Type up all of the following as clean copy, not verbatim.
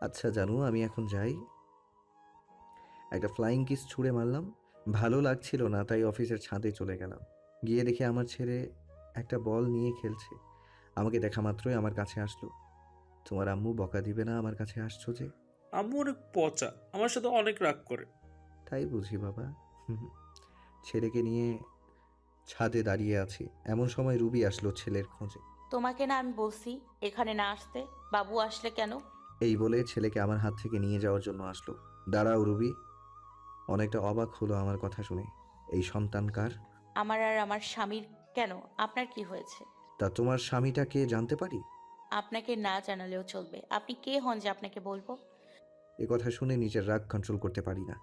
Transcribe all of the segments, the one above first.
আচ্ছা জানু, আমি এখন যাই। একটা ফ্লাইং কিস ছুঁড়ে মারলাম। ভালো লাগছিল না, তাই অফিসের ছাদে চলে গেলাম। গিয়ে দেখি আমার ছেলে একটা বল নিয়ে খেলছে। আমাকে দেখা মাত্রই আমার কাছে আসলো। তোমার আম্মু বকা দিবে না আমার কাছে আসছো যে? আম্মু অনেক পচা, আমার সাথে অনেক রাগ করে। তাই বুঝি বাবা। হুম। ছেলেকে নিয়ে ছাদে দাঁড়িয়ে আছি, এমন সময় রুবি আসলো ছেলের খোঁজে। তোমাকে না আমি বলছি এখানে না আসতে? বাবু আসলে কেন? এই বলে ছেলেকে আমার হাত থেকে নিয়ে যাওয়ার জন্য আসলো। দাঁড়াও রুবি। অনেকটা অবাক হলো আমার কথা শুনে। এই সন্তান কার? আমার আর আমার স্বামীর। কেন, আপনার কি হয়েছে? তা তোমার স্বামীটা কে জানতে পারি? আপনাকে না জানালেও চলবে। আপনি কে হন যে আপনাকে বলবো? এ কথা শুনে নিজের রাগ কন্ট্রোল করতে পারি না,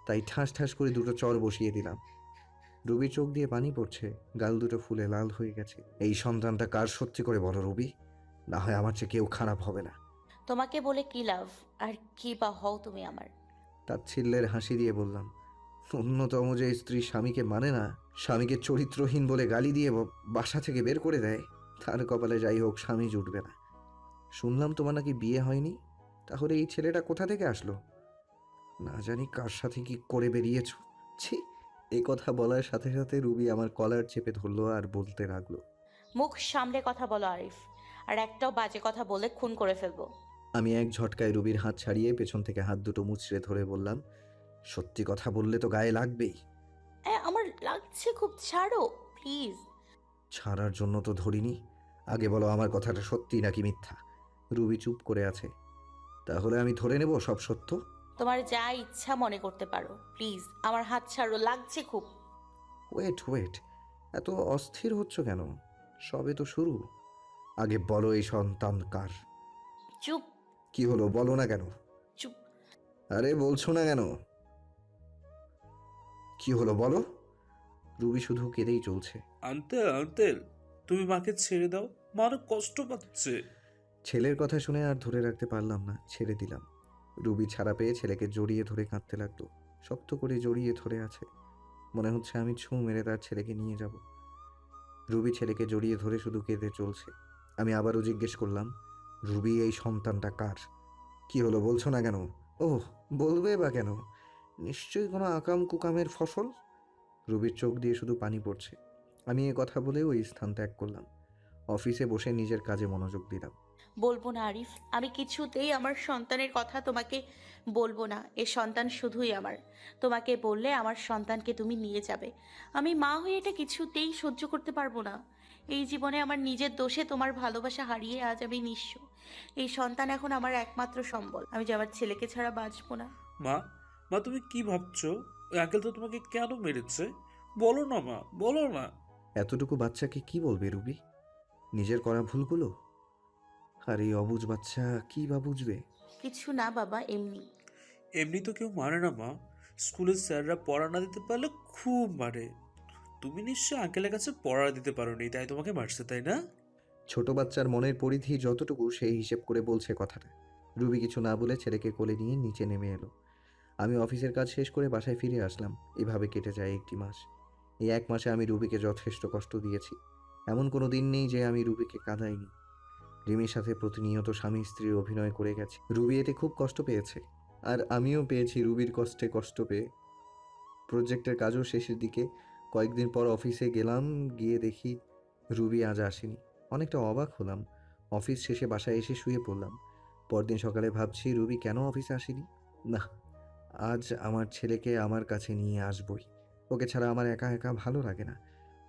তাই ঠাস ঠাস করে দুটো চড় বসিয়ে দিলাম। রুবির চোখ দিয়ে পানি পড়ছে, গাল দুটো ফুলে লাল হয়ে গেছে। এই সন্তানটা কার সত্যি করে বলো রুবি, না হয় আমার চেয়ে কেউ খারাপ হবে না। তোমাকে বলে কি লাভ? আর কি বা হও তুমি আমার? তাচ্ছিল্যের হাসি দিয়ে বললাম, অন্যতম যে স্ত্রী স্বামীকে মানে না, স্বামীকে চরিত্রহীন বলে গালি দিয়ে বাসা থেকে বের করে দেয়, তার কপালে যাই হোক স্বামী জুটবে না। শুনলাম তোমার নাকি বিয়ে হয়নি, তাহলে এই ছেলেটা কোথা থেকে আসলো? না জানি কার সাথে কি করে বেরিয়েছ। ছি! এই কথা বলার সাথে সাথে রুবি আমার কলার চেপে ধরলো আর বলতে লাগলো, মুখ সামলে কথা বলো আরিফ, আর একটাও বাজে কথা বলে খুন করে ফেলবো। আমি এক ঝটকায় রুবির হাত ছাড়িয়ে পেছন থেকে হাত দুটো মুচড়ে ধরে বললাম, সত্যি কথা বললে তো গায়ে লাগবেই। আমার লাগছে খুব, ছাড়ো প্লিজ। ছাড়ার জন্য তো ধরিনি। আগে বলো আমার কথাটা সত্যি নাকি মিথ্যা। রুবি চুপ করে আছে। তাহলে আমি ধরে নেব সব সত্য। তোমার যা ইচ্ছা মনে করতে পারো, প্লিজ আমার হাত ছাড়ো, লাগছে খুব। ওয়েট ওয়েট, এত অস্থির হচ্ছ কেন? সবে তো শুরু। আগে বলো এই সন্তান কার? চুপ। কি হলো বলো না কেন? চুপ। আরে বলছো না কেন? কি হলো বলো। রুবি শুধু কেঁদেই চলছে। আঙ্কেল আঙ্কেল, তুমি মাকে ছেড়ে দাও, মা অনেক কষ্ট পাচ্ছে। ছেলের কথা শুনে আর ধরে রাখতে পারলাম না, ছেড়ে দিলাম। রুবি ছাড়া পেয়ে ছেলেকে জড়িয়ে ধরে কাঁদতে লাগলো। শক্ত করে জড়িয়ে ধরে আছে, মনে হচ্ছে আমি ছুঁ মেরে তার ছেলেকে নিয়ে যাব। রুবি ছেলেকে জড়িয়ে ধরে শুধু কেঁদে চলছে। আমি আবারও জিজ্ঞেস করলাম, রুবি এই সন্তানটা কার? কি হলো বলছো না কেন? ওহ, বলবে বা কেন? নিশ্চয়ই কোনো আকাম কুকামের ফসল। রুবির চোখ দিয়ে শুধু পানি পড়ছে। আমি এ কথা বলে ওই স্থান ত্যাগ করলাম। অফিসে বসে নিজের কাজে মনোযোগ দিলাম। বলবো না আরিফ, আমি কিছুতেই আমার সন্তানের কথা তোমাকে বলবো না। এ সন্তান শুধুই আমার। তোমাকে বললে আমার সন্তানকে তুমি নিয়ে যাবে। আমি মা হয়ে এটা কিছুতেই সহ্য করতে পারবো না। এই জীবনে আমার নিজের দোষে তোমার ভালোবাসা হারিয়ে আজ আমি নিঃস্ব। এই সন্তান এখন আমার একমাত্র সম্বল। আমি যে আমার ছেলেকে ছাড়া বাঁচবো না। মা, মা তুমি কি ভাবছো? ওই আঙ্কেল তো তোমাকে কেন মেরেছে? বলো না মা, বলো না। এতটুকু বাচ্চাকে কি বলবে রুবি, নিজের করা ভুলগুলো? আর এই অবুঝ বাচ্চা কি বা বুঝবে? কিছু না বাবা, এমনি। এমনি তো কেউ মারে না মা। স্কুলের স্যাররা পড়া না দিতে পারলে খুব মারে। তুমি নিশ্চয়ই আঙ্কেলের কাছে পড়া দিতে পারোনি, তাই তোমাকে মারছে, তাই না? ছোট বাচ্চার মনের পরিধি যতটুকু সেই হিসেব করে বলছে কথাটা। রুবি কিছু না বলে ছেলেকে কোলে নিয়ে নিচে নেমে এলো। আমি অফিসের কাজ শেষ করে বাসায় ফিরে আসলাম। এভাবে কেটে যায় একটি মাস। এই এক মাসে আমি রুবিকে যথেষ্ট কষ্ট দিয়েছি। এমন কোনো দিন নেই যে আমি রুবিকে কাঁদাইনি। রিমির সাথে প্রতিনিয়ত স্বামী স্ত্রীর অভিনয় করে গেছে। রুবি এতে খুব কষ্ট পেয়েছে, আর আমিও পেয়েছি রুবির কষ্টে কষ্ট পেয়ে। প্রজেক্টের কাজও শেষের দিকে। কয়েকদিন পর অফিসে গেলাম, গিয়ে দেখি রুবি আজ আসেনি। অনেকটা অবাক হলাম। অফিস শেষে বাসায় এসে শুয়ে পড়লাম। পরদিন সকালে ভাবছি রুবি কেন অফিসে আসেনি। না, আজ আমার ছেলেকে আমার কাছে নিয়ে আসবই। ওকে ছাড়া আমার একা একা ভালো লাগে না।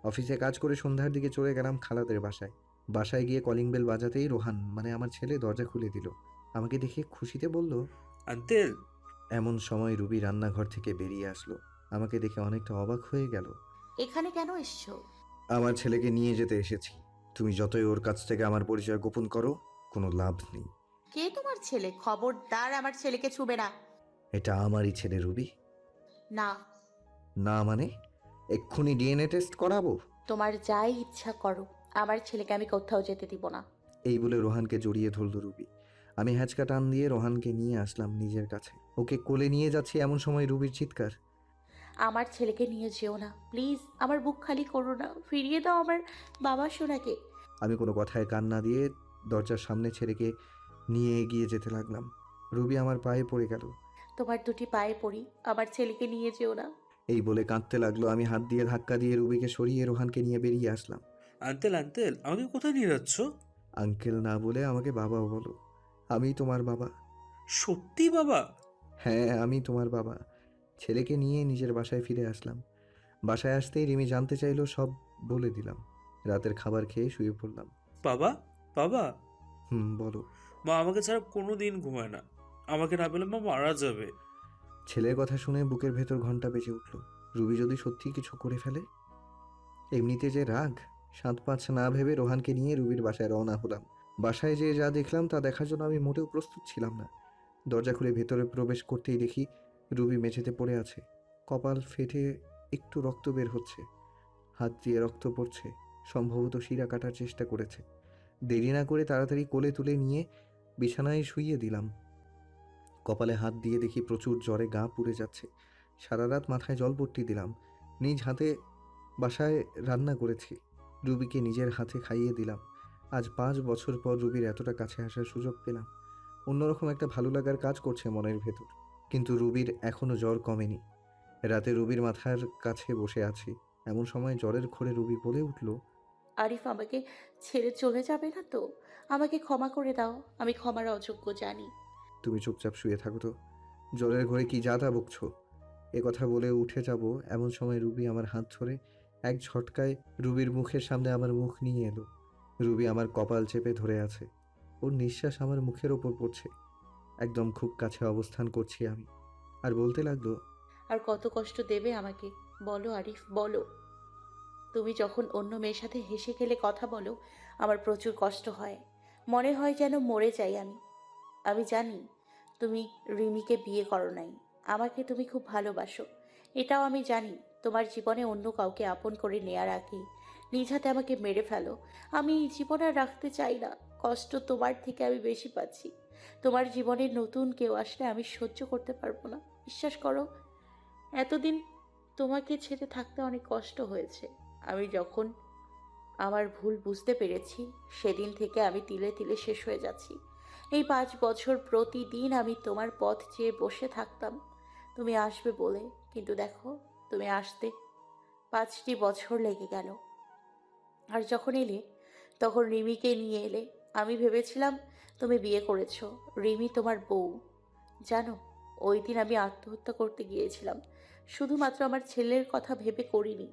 অফিসে কাজ করে সন্ধ্যার দিকে চলে গেলাম খালাদের বাসায়। বাসায় গিয়ে কলিং বেল বাজাতেই রোহান মানে আমার ছেলে দরজা খুলে দিল। আমাকে দেখে খুশিতে বলল। আঙ্কেল। এমন সময় রুবি রান্নাঘর থেকে বেরিয়ে আসলো। আমাকে দেখে অনেকটা অবাক হয়ে গেল। এখানে কেন এসছো? আমার ছেলেকে নিয়ে যেতে এসেছি। তুমি যতই ওর কাছ থেকে আমার পরিচয় গোপন করো, কোনো লাভ নেই। কে তোমার ছেলে? খবরদার আমার ছেলেকে ছুবে না। এটা আমারই ছেলে রুবি। না। না মানে? এক্ষুনি ডিএনএ টেস্ট করাবো। তোমার যাই ইচ্ছা করো, আমার ছেলেকে আমি কোথাও যেতে দিব না। এই বলে রোহানকে জড়িয়ে ধরল রুবি। আমি হ্যাঁচকা টান দিয়ে রোহানকে নিয়ে আসলাম নিজের কাছে। ওকে কোলে নিয়ে যাচ্ছি এমন সময় রুবির চিৎকার। আমার ছেলেকে নিয়ে যেও না প্লিজ, আমার বুক খালি করো না, ফিরিয়ে দাও আমার বাবা সোনাকে। আমি কোনো কথায় কান না দিয়ে দরজার সামনে ছেলেকে নিয়ে এগিয়ে যেতে লাগলাম। রুবি আমার পায়ে পড়ে গেল। তোমার দুটি পায়ে পড়ি, আমার ছেলেকে নিয়ে যেও না। এই বলে কাঁদতে লাগলো। আমি হাত দিয়ে ধাক্কা দিয়ে রুবিকে সরিয়ে রোহানকে নিয়ে বেরিয়ে আসলাম। আঙ্কেল আঙ্কেল, আমাকে কোথায় নিয়ে যাচ্ছ? আঙ্কেল না বলে আমাকে বাবা বলো। আমি তোমার বাবা। সত্যি বাবা? হ্যাঁ, আমি তোমার বাবা। ছেলেকে নিয়ে নিজের বাসায় ফিরে আসলাম। বাসায় আসতেই রিমি জানতে চাইলো, সব বলে দিলাম। রাতের খাবার খেয়ে শুয়ে পড়লাম। বাবা, বাবা, বলো। মা আমাকে ছাড়া কোনো দিন ঘুমায় না। আমাকে না পেলে মা মারা যাবে। ছেলের কথা শুনে বুকের ভেতর ঘন্টা বেজে উঠল। রুবি যদি সত্যি কিছু করে ফেলে? এমনিতে যে রাগ, সাত পাঁচ না ভেবে রোহানকে নিয়ে রুবির বাসায় রওনা হলাম। বাসায় যেয়ে যা দেখলাম তা দেখার জন্য আমি মোটেও প্রস্তুত ছিলাম না। দরজা খুলে ভেতরে প্রবেশ করতেই দেখি রুবি মেঝেতে পড়ে আছে। কপাল ফেটে একটু রক্ত বের হচ্ছে। হাত দিয়ে রক্ত পড়ছে। সম্ভবত শিরা কাটার চেষ্টা করেছে। দেরি না করে তাড়াতাড়ি কোলে তুলে নিয়ে বিছানায় শুইয়ে দিলাম। কপালে হাত দিয়ে দেখি প্রচুর জ্বরে গা পুড়ে যাচ্ছে। সারা রাত মাথায় জলপট্টি দিলাম। নিজ হাতে বাসায় রান্না করেছি। রুবিকে নিজের হাতে খাইয়ে দিলাম। আজ 5 বছর পর রুবির এতটা কাছে আসার সুযোগ পেলাম। অন্যরকম একটা ভালো লাগার কাজ করছে মনের ভেতর। কিন্তু রুবির এখনও জ্বর কমেনি। রাতে রুবির মাথার কাছে বসে আছি। এমন সময় জ্বরের ঘোরে রুবি বলে উঠল, আরিফ, আমাকে ছেড়ে চলে যাবে না তো? আমাকে ক্ষমা করে দাও, আমি ক্ষমার অযোগ্য জানি। তুমি চুপচাপ শুয়ে থাকো তো। জ্বরের ঘোরে কি যা তা বকছো? এ কথা বলে উঠে যাব এমন সময় রুবি আমার হাত ধরে এক ঝটকায় রুবির মুখের সামনে আমার মুখ নিয়ে এলো। রুবি আমার কপাল চেপে ধরে আছে। ওর নিঃশ্বাস আমার মুখের ওপর পড়ছে। একদম খুব কাছে অবস্থান করছি আমি। আর বলতে লাগলো, আর কত কষ্ট দেবে আমাকে? বলো আরিফ, বলো। তুমি যখন অন্য মেয়ের সাথে হেসে খেলে কথা বলো, আমার প্রচুর কষ্ট হয়। মনে হয় যেন মরে যাই আমি। আমি জানি তুমি রিমিকে বিয়ে করো নাই। আমাকে তুমি খুব ভালোবাসো, এটাও আমি জানি। তোমার জীবনে অন্য কাউকে আপন করে নেয়ার আগে নিজ হাতে আমাকে মেরে ফেলো। আমি এই জীবন আর রাখতে চাই না। কষ্ট তোমার থেকে আমি বেশি পাচ্ছি। তোমার জীবনে নতুন কেউ আসলে আমি সহ্য করতে পারবো না। বিশ্বাস করো, এতদিন তোমাকে ছেড়ে থাকতে অনেক কষ্ট হয়েছে। আমি যখন আমার ভুল বুঝতে পেরেছি, সেদিন থেকে আমি তিলে তিলে শেষ হয়ে যাচ্ছি। এই 5 বছর প্রতিদিন আমি তোমার পথ চেয়ে বসে থাকতাম তুমি আসবে বলে, কিন্তু দেখো, তুমি আসতে 5টি বছর লেগে গেল। আর যখন এলে, তখন রিমিকে নিয়ে এলে। আমি ভেবেছিলাম তুমি বিয়ে করেছো, রিমি তোমার বউ। জানো, ওই দিন আমি আত্মহত্যা করতে গিয়েছিলাম, শুধুমাত্র আমার ছেলের কথা ভেবে করিনি।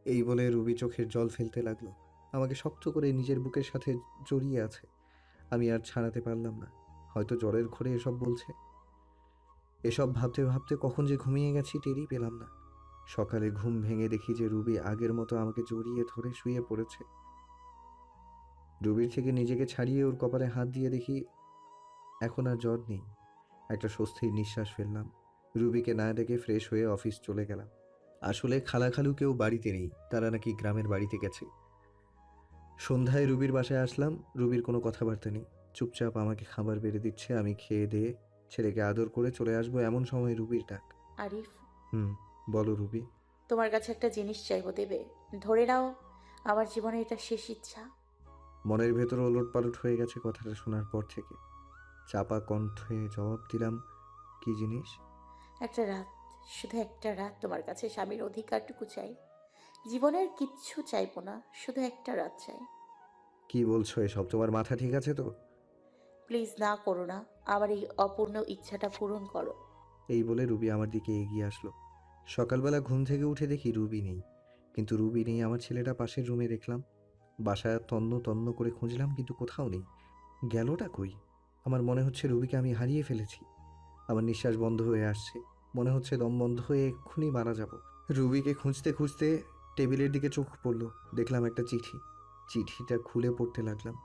এই বলে রুবি চোখের জল ফেলতে লাগলো। আমাকে শক্ত করে নিজের বুকের সাথে জড়িয়ে আছে। আমি আর ছাড়াতে পারলাম না। হয়তো জ্বরের ঘোরে এসব বলছে। এসব ভাবতে ভাবতে কখন যে ঘুমিয়ে গেছি টেরই পেলাম না। সকালে ঘুম ভেঙে দেখি যে রুবি আগের মতো আমাকে জড়িয়ে ধরে শুয়ে পড়েছে। রুবির থেকে নিজেকে ছাড়িয়ে ওর কপালে হাত দিয়ে দেখি এখন আর জ্বর নেই। একটা স্বস্তির নিঃশ্বাস ফেললাম। রুবিকে না ডেকে ফ্রেশ হয়ে অফিস চলে গেলাম। আসলে খালাখালু কেউ বাড়িতে নেই, তারা নাকি গ্রামের বাড়িতে গেছে। সন্ধ্যায় রুবির বাসায় আসলাম। রুবির কোনো কথাবার্তা নেই, চুপচাপ আমাকে খাবার বেড়ে দিচ্ছে। আমি খেয়ে দিয়ে ছেলেকে আদর করে চলে আসবো এমন সময় রুবির ডাক। আরিফ, বলো রুবি। তোমার কাছে একটা জিনিস চাইবো, দেবে? ধরে নাও, আমার জীবনে এটা শেষ ইচ্ছা। মনের ভেতর ওলটপালট হয়ে গেছে কথাটা শোনার পর থেকে। চাপা কণ্ঠে জবাব দিলাম, কি জিনিস? একটা রাত, শুধু একটা রাত তোমার কাছে স্বামীর অধিকারটুকু চাই। জীবনের কিচ্ছু চাইবো না, শুধু একটা রাত চাই। কি বলছো এসব? তোমার মাথা ঠিক আছে তো? প্লিজ না করো না, আমার এই অপূর্ণ ইচ্ছাটা পূরণ করো। এই বলে রুবি আমার দিকে এগিয়ে আসলো। সকালবেলা ঘুম থেকে উঠে দেখি রুবি নেই। কিন্তু রুবি নেই, আমার ছেলেটা পাশের রুমে দেখলাম। বাসায় তন্ন তন্ন করে খুঁজলাম কিন্তু কোথাও নেই। গেলটা কই? আমার মনে হচ্ছে রুবিকে আমি হারিয়ে ফেলেছি। আমার নিঃশ্বাস বন্ধ হয়ে আসছে। মনে হচ্ছে দম বন্ধ হয়ে এক্ষুনি মারা যাব। রুবিকে খুঁজতে খুঁজতে টেবিলের দিকে চোখ পড়লো। দেখলাম একটা চিঠি। চিঠিটা খুলে পড়তে লাগলাম।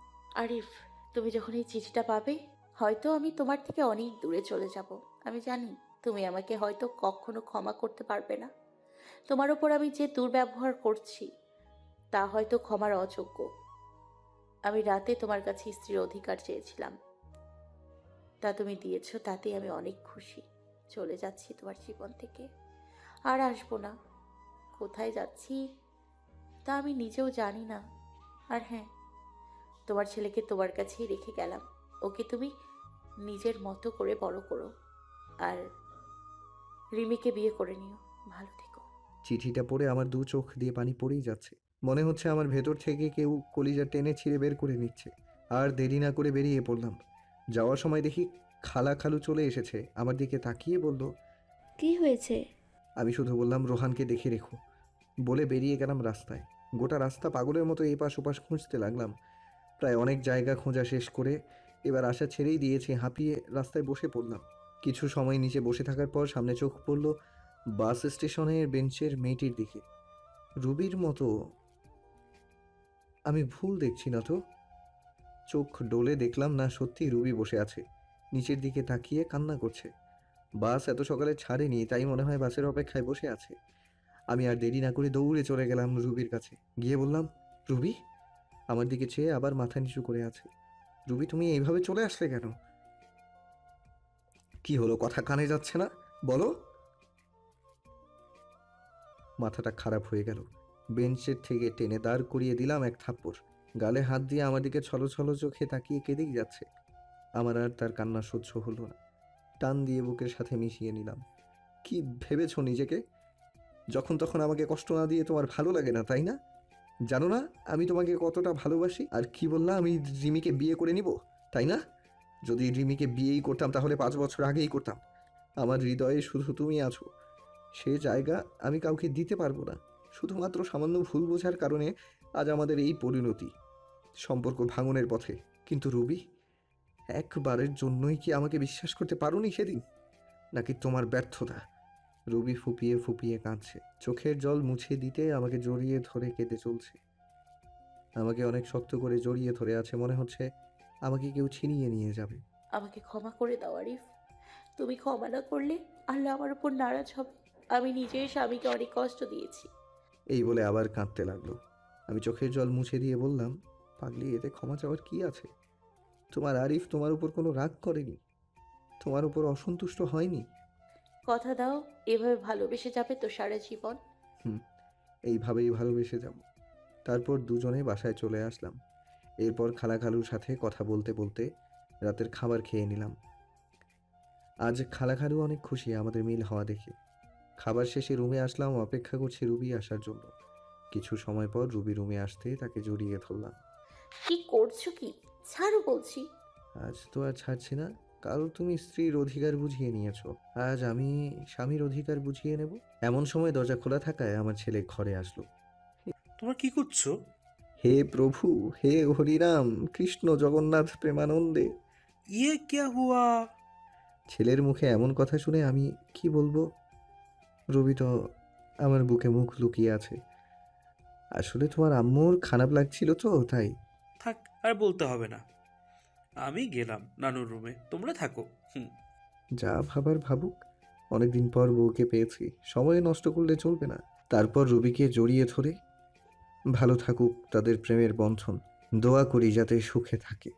আরিফ, তুমি যখন এই চিঠিটা পাবে, হয়তো আমি তোমার থেকে অনেক দূরে চলে যাব। আমি জানি তুমি আমাকে হয়তো কখনো ক্ষমা করতে পারবে না। তোমার ওপর আমি যে দুর্ব্যবহার করছি তা হয়তো ক্ষমার অযোগ্য। আমি রাতে তোমার কাছে স্ত্রীর অধিকার চেয়েছিলাম, তা তুমি দিয়েছো, তাতেই আমি অনেক খুশি। চলে যাচ্ছি তোমার জীবন থেকে, আর আসবো না। কোথায় যাচ্ছি তা আমি নিজেও জানি না। আর হ্যাঁ, তোমার ছেলেকে তোমার কাছেই রেখে গেলাম। ওকে তুমি নিজের মতো করে বড় করো। আর রিমিকে বিয়ে করে নিও। ভালো থেকো। চিঠিটা পড়ে আমার দু চোখ দিয়ে পানি পড়েই যাচ্ছে। মনে হচ্ছে আমার ভেতর থেকে কেউ কলিজা টেনে ছিঁড়ে বের করে নিচ্ছে। আর দেরি না করে বেরিয়ে পড়লাম। যাওয়ার সময় দেখি খালু চলে এসেছে, আমার দিকে তাকিয়ে বলল, কি হয়েছে? আমি শুধু বললাম, রোহানকে দেখে রেখো বলে বেরিয়ে গেলাম রাস্তায়। গোটা রাস্তা পাগলের মতো এপাশ ওপাশ খুঁজতে লাগলাম। প্রায় অনেক জায়গা খোঁজা শেষ করে এবার আশা ছেড়েই দিয়েছি, হাঁপিয়ে রাস্তায় বসে পড়লাম। কিছু সময় নিচে বসে থাকার পর সামনে চোখ পড়ল বাস স্টেশনের বেঞ্চের মেয়েটির দিকে। রুবির মতো। আমি ভুল দেখছি না তো? চোখ ডোলে দেখলাম না, সত্যি রুবি বসে আছে, নিচের দিকে তাকিয়ে কান্না করছে। বাস এত সকালে ছাড়েনি, তাই মনে হয় বাসের অপেক্ষায় বসে আছে। আমি আর দেরি না করে দৌড়ে চলে গেলাম রুবির কাছে, গিয়ে বললাম, রুবি। আমার দিকে চেয়ে আবার মাথা নিচু করে আছে। রুবি, তুমি এইভাবে চলে আসলে কেন? কি হলো, কথা কানে যাচ্ছে না? বলো। মাথাটা খারাপ হয়ে গেল। বেঞ্চের থেকে টেনে দাঁড় করিয়ে দিলাম এক থাপ্পড়। গালে হাত দিয়ে আমার দিকে ছলো ছলো চোখে তাকিয়ে কেঁদেই যাচ্ছে। আমার আর তার কান্না সহ্য হলো না। টান দিয়ে বুকের সাথে মিশিয়ে নিলাম। কি ভেবেছো নিজেকে? যখন তখন আমাকে কষ্ট না দিয়ে তোমার ভালো লাগে না, তাই না? জানো না আমি তোমাকে কতটা ভালোবাসি? আর কি বললাম, আমি রিমিকে বিয়ে করে নিব, তাই না? যদি রিমিকে বিয়েই করতাম তাহলে 5 বছর আগেই করতাম। আমার হৃদয়ে শুধু তুমি আছো। সে জায়গা আমি কাউকে দিতে পারবো না। শুধুমাত্র সামান্য ভুল বোঝার কারণে আজ আমাদের এই পরিণতি, সম্পর্ক ভাঙনের পথে। কিন্তু রুবি, একবারের জন্যই কি আমাকে বিশ্বাস করতে পারোনি সেদিন? নাকি তোমার ব্যর্থতা? রুবি ফুপিয়ে ফুপিয়ে কাঁদছে, চোখের জল মুছে দিতে আমাকে জড়িয়ে ধরে কেঁদে চলছে। আমাকে অনেক শক্ত করে জড়িয়ে ধরে আছে, মনে হচ্ছে আমাকে কেউ ছিনিয়ে নিয়ে যাবে। আমাকে ক্ষমা করে দাও আরিফ। তুমি ক্ষমা না করলে আল্লাহ আমার উপর নারাজ হবে। আমি নিজের স্বামীকে অনেক কষ্ট দিয়েছি। এই বলে আবার কাঁদতে লাগলো। আমি চোখের জল মুছে দিয়ে বললাম, পাগলি, এতে ক্ষমা চাওয়ার কি আছে? তোমার আরিফ তোমার উপর কোনো রাগ করেনি, তোমার উপর অসন্তুষ্ট হয়নি। কথা দাও, এভাবে ভালোবেসে যাবে তো সারা জীবন। হুম, এইভাবেই ভালোবেসে যাব। তারপর দুজনে বাসায় চলে আসলাম। এরপর খালাখালুর সাথে কথা বলতে বলতে রাতের খাবার খেয়ে নিলাম। আজ খালাখালু অনেক খুশি আমাদের মিল হওয়া দেখে। খাবার শেষে রুমে আসলাম, অপেক্ষা করছি রুবি আসার জন্য। কিছু সময় পর রুবি রুমে আসতে তাকে জড়িয়ে ধরলাম। কি করছো কি? ছাড়ো বলছি। আজ তো আর ছাড়ছি না। কাল তুমি স্ত্রীর অধিকার বুঝিয়ে নিয়েছো, আজ আমি স্বামীর অধিকার বুঝিয়ে নেব। এমন সময় দরজা খোলা থাকায় আমার ছেলে ঘরে আসলো। তোমরা কি করছো? হে প্রভু, হে হরিরাম, কৃষ্ণ জগন্নাথ প্রেমানন্দে। ইয়ে ক্যা হুয়া? ছেলের মুখে এমন কথা শুনে আমি কি বলবো? রবি তো আমার বুকে মুখ লুকিয়ে আছে। আসলে তোমার আম্মুর খারাপ লাগছিল তো, তাই। থাক, আর বলতে হবে না। আমি গেলাম নানুর রুমে, তোমরা থাকো। হুম। যা ভাবার ভাবুক। অনেকদিন পর বউকে পেয়েছি, সময় নষ্ট করলে চলবে না। তারপর রবিকে জড়িয়ে ধরে, ভালো থাকুক তাদের প্রেমের বন্ধন, দোয়া করি যাতে সুখে থাকে।